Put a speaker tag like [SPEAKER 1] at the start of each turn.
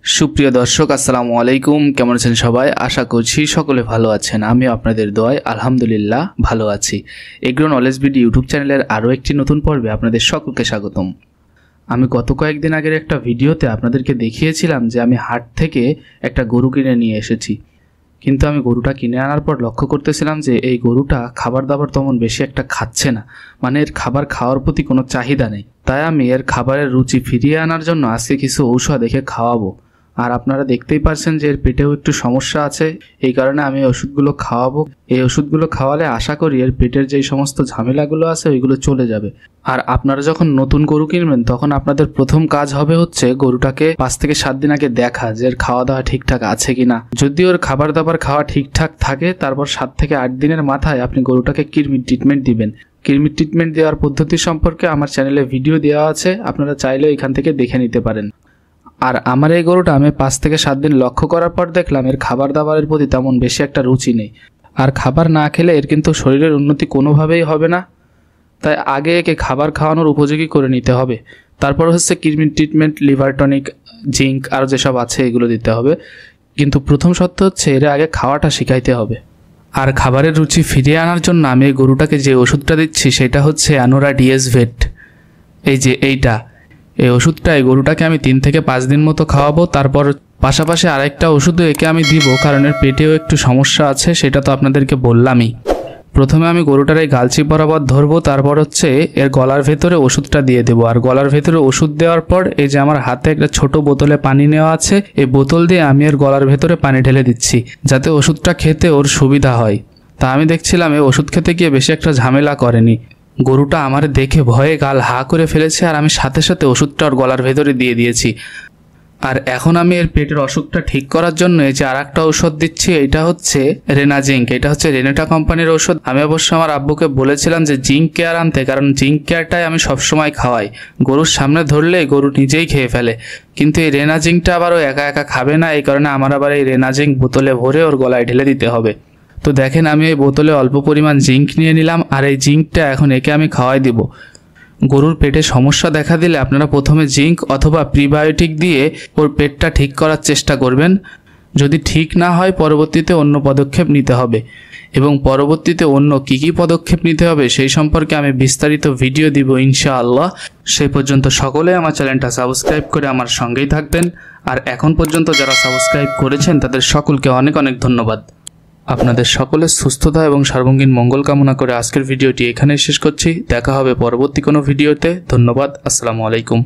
[SPEAKER 1] সুপ্রিয় দর্শক আসসালামু আলাইকুম, কেমন আছেন সবাই? আশা করছি সকলে ভালো আছেন। আমি আপনাদের দোয়ায় আলহামদুলিল্লাহ ভালো আছি। এগ্রো নলেজ বিডি ইউটিউব চ্যানেলের আরও একটি নতুন পর্বে আপনাদের সকলকে স্বাগতম। আমি গত কয়েকদিন আগের একটা ভিডিওতে আপনাদেরকে দেখিয়েছিলাম যে আমি হাট থেকে একটা গরু কিনে নিয়ে এসেছি, কিন্তু আমি গরুটা কিনে আনার পর লক্ষ্য করতেছিলাম যে এই গরুটা খাবার দাবার তেমন বেশি একটা খাচ্ছে না, মানে এর খাবার খাওয়ার প্রতি কোনো চাহিদা নেই। তাই আমি এর খাবারের রুচি ফিরিয়ে আনার জন্য আজকে কিছু ঔষধ দেখে খাওয়াবো। আর আপনারা দেখতেই পারছেন যে এর পেটেও একটু সমস্যা আছে, এই কারণে আমি ওষুধগুলো খাওয়াবো। এই ওষুধগুলো খাওয়ালে আশা করি এর পেটের যেই সমস্ত ঝামেলাগুলো আছে ওইগুলো চলে যাবে। আর আপনারা যখন নতুন গরু কিনবেন তখন আপনাদের প্রথম কাজ হবে হচ্ছে গরুটাকে 5 থেকে 7 দিন আগে দেখা যে এর খাওয়া দাওয়া ঠিকঠাক আছে কিনা। যদি ওর খাবার দাবার খাওয়া ঠিকঠাক থাকে তারপর 7 থেকে 8 দিনের মাথায় আপনি গরুটাকে কৃমি ট্রিটমেন্ট দিবেন। কৃমি ট্রিটমেন্ট দেওয়ার পদ্ধতি সম্পর্কে আমার চ্যানেলে ভিডিও দেওয়া আছে, আপনারা চাইলে এখান থেকে দেখে নিতে পারেন। আর আমার এই গরুটা আমি 5 থেকে 7 দিন লক্ষ্য করার পর দেখলাম এর খাবার দাবারের প্রতি তেমন বেশি একটা রুচি নেই। আর খাবার না খেলে এর কিন্তু শরীরের উন্নতি কোনোভাবেই হবে না। তাই আগে একে খাবার খাওয়ানোর উপযোগী করে নিতে হবে। তারপর হচ্ছে কৃমি ট্রিটমেন্ট, লিভার টনিক, জিঙ্ক আর যেসব আছে এগুলো দিতে হবে। কিন্তু প্রথম শর্ত হচ্ছে এর আগে খাওয়াটা শিখাইতে হবে। আর খাবারের রুচি ফিরিয়ে আনার জন্য আমি এই গরুটাকে যে ওষুধটা দিচ্ছি সেটা হচ্ছে অ্যানোরা ডিএস ভেট। এই যে এই ওষুধটা এই গরুটাকে আমি 3 থেকে 5 দিন মতো খাওয়াবো। তারপর পাশাপাশি আরেকটা ওষুধও একে আমি দিব, কারণ এর পেটেও একটু সমস্যা আছে, সেটা তো আপনাদেরকে বললামই। প্রথমে আমি গরুটার এই গালচিপ বরাবর ধরবো, তারপর হচ্ছে এর গলার ভেতরে ওষুধটা দিয়ে দেবো। আর গলার ভেতরে ওষুধ দেওয়ার পর এই যে আমার হাতে একটা ছোট বোতলে পানি নেওয়া আছে, এই বোতল দিয়ে আমি এর গলার ভেতরে পানি ঢেলে দিচ্ছি যাতে ওষুধটা খেতে ওর সুবিধা হয়। তা আমি দেখছিলাম এই ওষুধ খেতে গিয়ে বেশি একটা ঝামেলা করেনি। গরুটা আমার দেখে ভয়ে গাল হা করে ফেলেছে, আর আমি সাথে সাথে ওষুধটা ওর গলার ভেতরে দিয়ে দিয়েছি। আর এখন আমি এর পেটের অসুখটা ঠিক করার জন্য এই যে আর একটা ঔষধ দিচ্ছি, এটা হচ্ছে রেনাজিঙ্ক। এটা হচ্ছে রেনেটা কোম্পানির ঔষধ। আমি অবশ্য আমার আব্বুকে বলেছিলাম যে জিঙ্ক কেয়ার আনতে, কারণ জিঙ্ক কেয়ারটাই আমি সবসময় খাওয়াই। গরুর সামনে ধরলেই গরু নিজেই খেয়ে ফেলে, কিন্তু এই রেনাজিঙ্কটা আবার ও একা একা খাবে না, এই কারণে আমার আবার এই রেনাজিঙ্ক বোতলে ভরে ওর গলায় ঢেলে দিতে হবে। তো দেখেন আমি এই বোতলে অল্প পরিমাণ জিঙ্ক নিয়ে নিলাম, আর এই জিঙ্কটা এখন একে আমি খাওয়াই দিব। গরুর পেটে সমস্যা দেখা দিলে আপনারা প্রথমে জিঙ্ক অথবা প্রিবায়োটিক দিয়ে ওর পেটটা ঠিক করার চেষ্টা করবেন। যদি ঠিক না হয় পরবর্তীতে অন্য পদক্ষেপ নিতে হবে, এবং পরবর্তীতে অন্য কী কী পদক্ষেপ নিতে হবে সেই সম্পর্কে আমি বিস্তারিত ভিডিও দিব ইনশাআল্লাহ। সেই পর্যন্ত সকলে আমার চ্যানেলটা সাবস্ক্রাইব করে আমার সঙ্গেই থাকবেন। আর এখন পর্যন্ত যারা সাবস্ক্রাইব করেছেন তাদের সকলকে অনেক অনেক ধন্যবাদ। আপনাদের সকলের সুস্থতা এবং সার্বঙ্গীন মঙ্গল কামনা করে আজকের ভিডিওটি এখানেই শেষ করছি। দেখা হবে পরবর্তী কোনো ভিডিওতে। ধন্যবাদ। আসসালামু আলাইকুম।